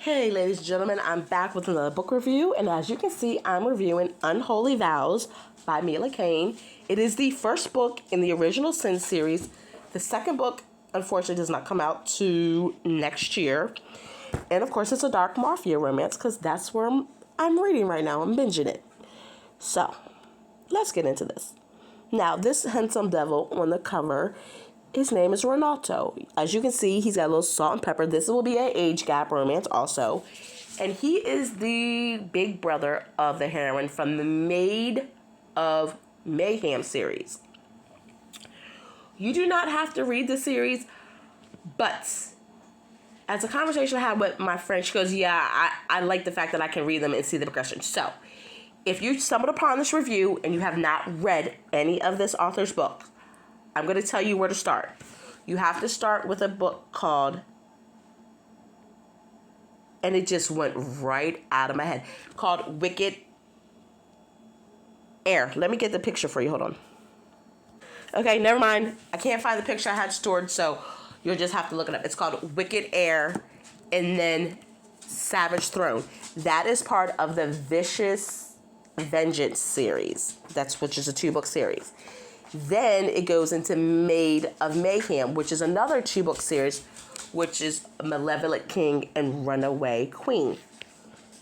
Hey ladies and gentlemen, I'm back with another book review, and as you can see, I'm reviewing Unholy Vows by Mila Kane. It is the first book in the original Sin series. The second book, unfortunately, does not come out to next year. And of course, it's a dark Mafia romance because that's where I'm reading right now. I'm binging it. So, let's get into this. Now, this handsome devil on the cover, his name is Renato. As you can see, he's got a little salt and pepper. This will be an age gap romance also. And he is the big brother of the heroine from the Maid of Mayhem series. You do not have to read the series, but as a conversation I had with my friend, she goes, yeah, I like the fact that I can read them and see the progression. So, if you stumbled upon this review and you have not read any of this author's book, I'm going to tell you where to start. You have to start with a book called, and it just went right out of my head, called Wicked Air. Let me get the picture for you. Hold on. Okay, never mind. I can't find the picture I had stored, so you'll just have to look it up. It's called Wicked Air and then Savage Throne. That is part of the Vicious Vengeance series. Which is a 2-book series. Then it goes into Maid of Mayhem, which is another 2-book series, which is Malevolent King and Runaway Queen.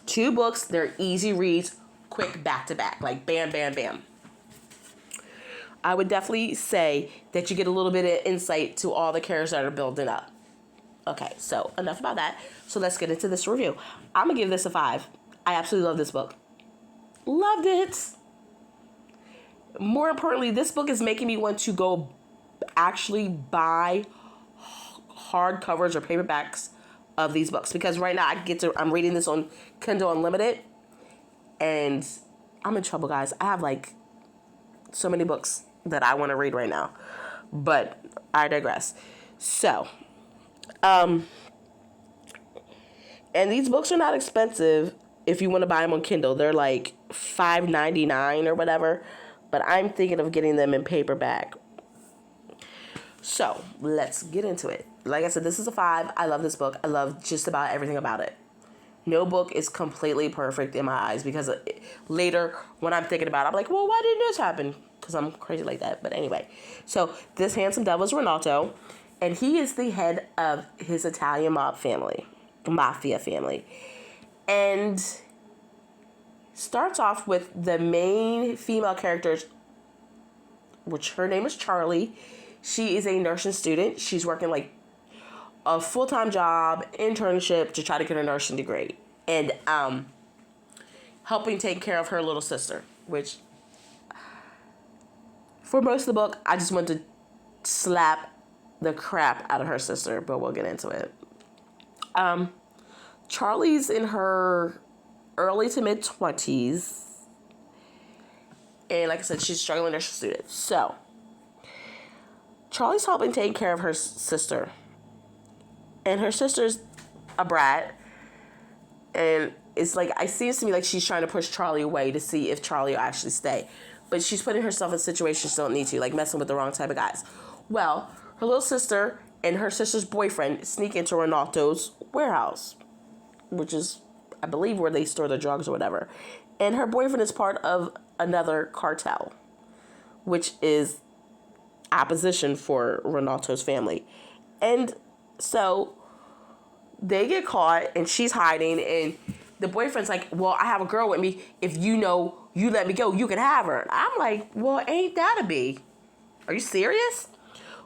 2 books, they're easy reads, quick back-to-back, like bam, bam, bam. I would definitely say that you get a little bit of insight to all the characters that are building up. Okay, so enough about that. So let's get into this review. I'm going to give this a 5. I absolutely love this book. Loved it. More importantly, this book is making me want to go actually buy hardcovers or paperbacks of these books, because right now I'm reading this on Kindle Unlimited and I'm in trouble, guys. I have like so many books that I want to read right now, but I digress. So, and these books are not expensive if you want to buy them on Kindle. They're like $5.99 or whatever. But I'm thinking of getting them in paperback. So, let's get into it. Like I said, this is a 5. I love this book. I love just about everything about it. No book is completely perfect in my eyes, because later, when I'm thinking about it, I'm like, well, why didn't this happen? Because I'm crazy like that. But anyway. So, this handsome devil is Renato. And he is the head of his Italian Mafia family. And starts off with the main female characters, which her name is Charlie. She is a nursing student. She's working like a full-time job, internship, to try to get her nursing degree. And helping take care of her little sister, which for most of the book, I just want to slap the crap out of her sister, but we'll get into it. Charlie's in her early to mid 20s, and like I said, she's struggling as a student. So Charlie's helping take care of her sister, and her sister's a brat, and it's like, it seems to me like she's trying to push Charlie away to see if Charlie will actually stay, but she's putting herself in situations she don't need to, like messing with the wrong type of guys. Well, her little sister and her sister's boyfriend sneak into Renato's warehouse, which is, I believe, where they store the drugs or whatever. And her boyfriend is part of another cartel, which is opposition for Renato's family. And so they get caught, and she's hiding, and the boyfriend's like, well, I have a girl with me. If you let me go, you can have her. I'm like, well, ain't that a bee? Are you serious?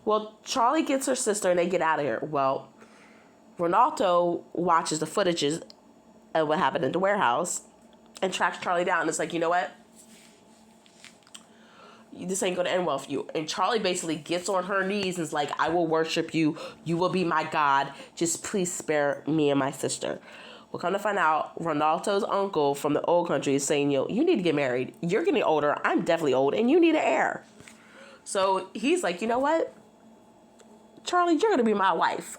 Well, Charlie gets her sister, and they get out of here. Well, Renato watches the footages of what happened in the warehouse and tracks Charlie down. And it's like, you know what? This ain't going to end well for you. And Charlie basically gets on her knees and is like, I will worship you. You will be my God. Just please spare me and my sister. We'll come to find out, Renato's uncle from the old country is saying, yo, you need to get married. You're getting older. I'm definitely old. And you need an heir. So he's like, you know what? Charlie, you're going to be my wife.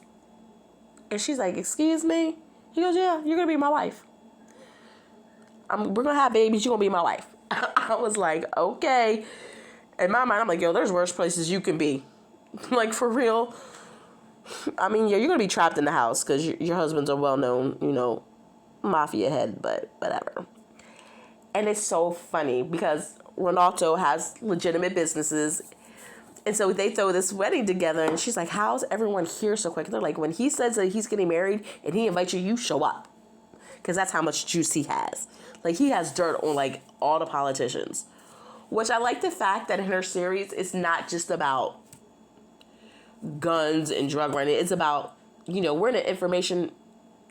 And she's like, excuse me? He goes, yeah, you're going to be my wife. We're going to have babies. You're going to be my wife. I was like, okay. In my mind, I'm like, yo, there's worse places you can be. Like, for real. I mean, yeah, you're going to be trapped in the house because your husband's a well-known, mafia head, but whatever. And it's so funny because Ronaldo has legitimate businesses. And so they throw this wedding together, and she's like, how's everyone here so quick? And they're like, when he says that he's getting married and he invites you, you show up. Because that's how much juice he has. Like, he has dirt on, like, all the politicians. Which I like the fact that in her series, it's not just about guns and drug running. It's about, we're in an information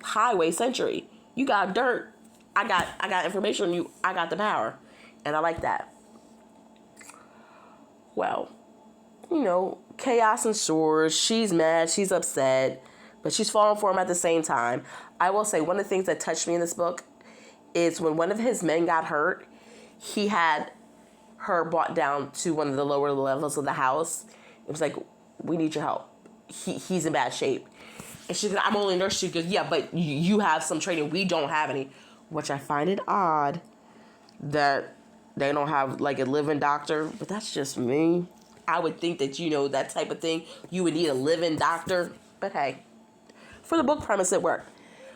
highway century. You got dirt. I got information on you. I got the power. And I like that. Well, chaos ensues. She's mad. She's upset. But she's falling for him at the same time. I will say, one of the things that touched me in this book is when one of his men got hurt, he had her brought down to one of the lower levels of the house. It was like, we need your help. He's in bad shape. And she's like, I'm only a nurse. She goes, yeah, but you have some training. We don't have any. Which I find it odd that they don't have, like, a living doctor. But that's just me. I would think that, that type of thing, you would need a living doctor. But hey, for the book premise, it worked.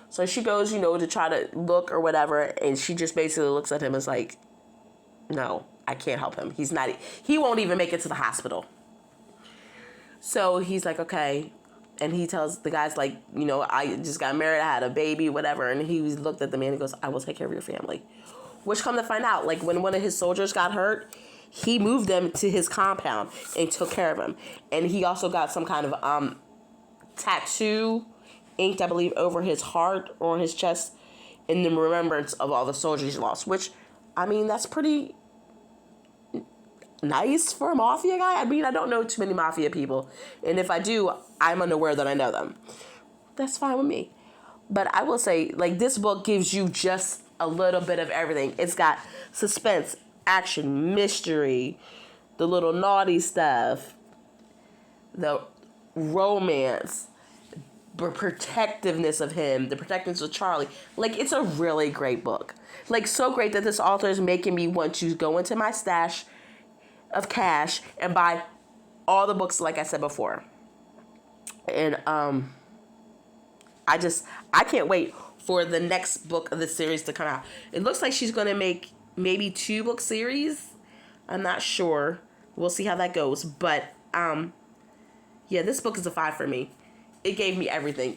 So she goes, to try to look or whatever. And she just basically looks at him as like, no, I can't help him. He won't even make it to the hospital. So he's like, okay. And he tells the guys, like, I just got married, I had a baby, whatever. And he looked at the man and goes, I will take care of your family. Which, come to find out, like, when one of his soldiers got hurt, he moved them to his compound and took care of him. And he also got some kind of tattoo inked, I believe, over his heart or his chest in the remembrance of all the soldiers he lost. Which, I mean, that's pretty nice for a mafia guy. I mean, I don't know too many mafia people. And if I do, I'm unaware that I know them. That's fine with me. But I will say, like, this book gives you just a little bit of everything. It's got suspense, action, mystery, the little naughty stuff, the romance, the protectiveness of him, the protectiveness of Charlie. Like, it's a really great book. Like, so great that this author is making me want to go into my stash of cash and buy all the books, like I said before. And I can't wait for the next book of the series to come out. It looks like she's going to make maybe 2-book series. I'm not sure. We'll see how that goes. But yeah, this book is a 5 for me. It gave me everything.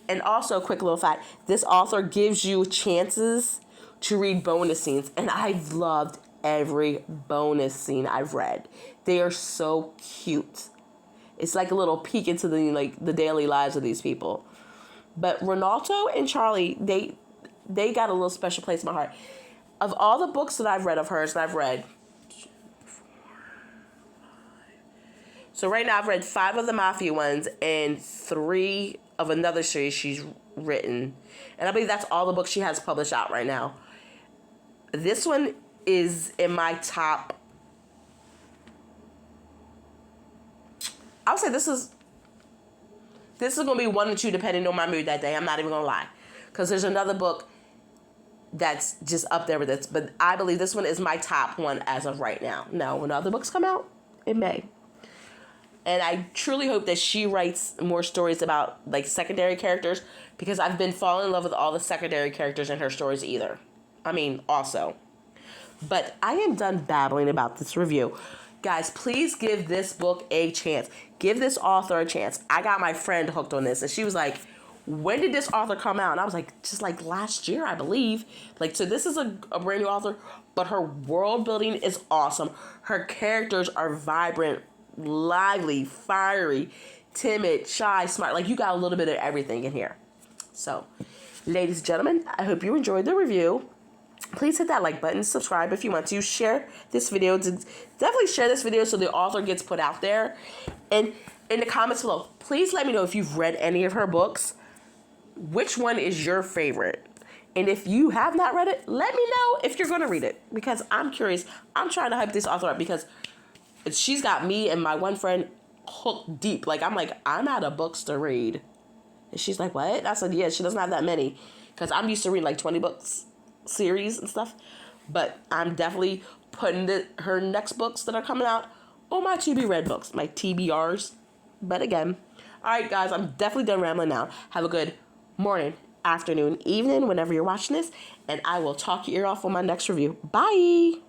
And also, quick little fact, this author gives you chances to read bonus scenes, and I've loved every bonus scene I've read. They are so cute. It's like a little peek into the daily lives of these people. But Ronaldo and Charlie, they got a little special place in my heart. Of all the books that I've read of hers that I've read, 2, 4, 5. So right now I've read 5 of the Mafia ones and 3 of another series she's written. And I believe that's all the books she has published out right now. This one is in my top. I would say this is going to be 1 or 2 depending on my mood that day. I'm not even going to lie. Because there's another book that's just up there with this. But I believe this one is my top one as of right now. Now, when other books come out, it may. And I truly hope that she writes more stories about, like, secondary characters. Because I've been falling in love with all the secondary characters in her stories either. Also. But I am done babbling about this review. Guys, please give this book a chance. Give this author a chance. I got my friend hooked on this, and she was like, when did this author come out? And I was like, just like last year, I believe. Like, so this is a brand new author, but her world building is awesome. Her characters are vibrant, lively, fiery, timid, shy, smart. Like, you got a little bit of everything in here. So, ladies and gentlemen, I hope you enjoyed the review. Please hit that like button, subscribe if you want to, share this video. Definitely share this video so the author gets put out there. And in the comments below, please let me know if you've read any of her books. Which one is your favorite? And if you have not read it, let me know if you're going to read it. Because I'm curious. I'm trying to hype this author up because she's got me and my one friend hooked deep. Like, I'm out of books to read. And she's like, what? I said, yeah, she doesn't have that many. Because I'm used to reading like 20 books series and stuff. But I'm definitely putting her next books that are coming out on my to-be-read books. My TBRs. But again, All right, guys, I'm definitely done rambling now. Have a good morning, afternoon, evening, whenever you're watching this, and I will talk your ear off on my next review. Bye.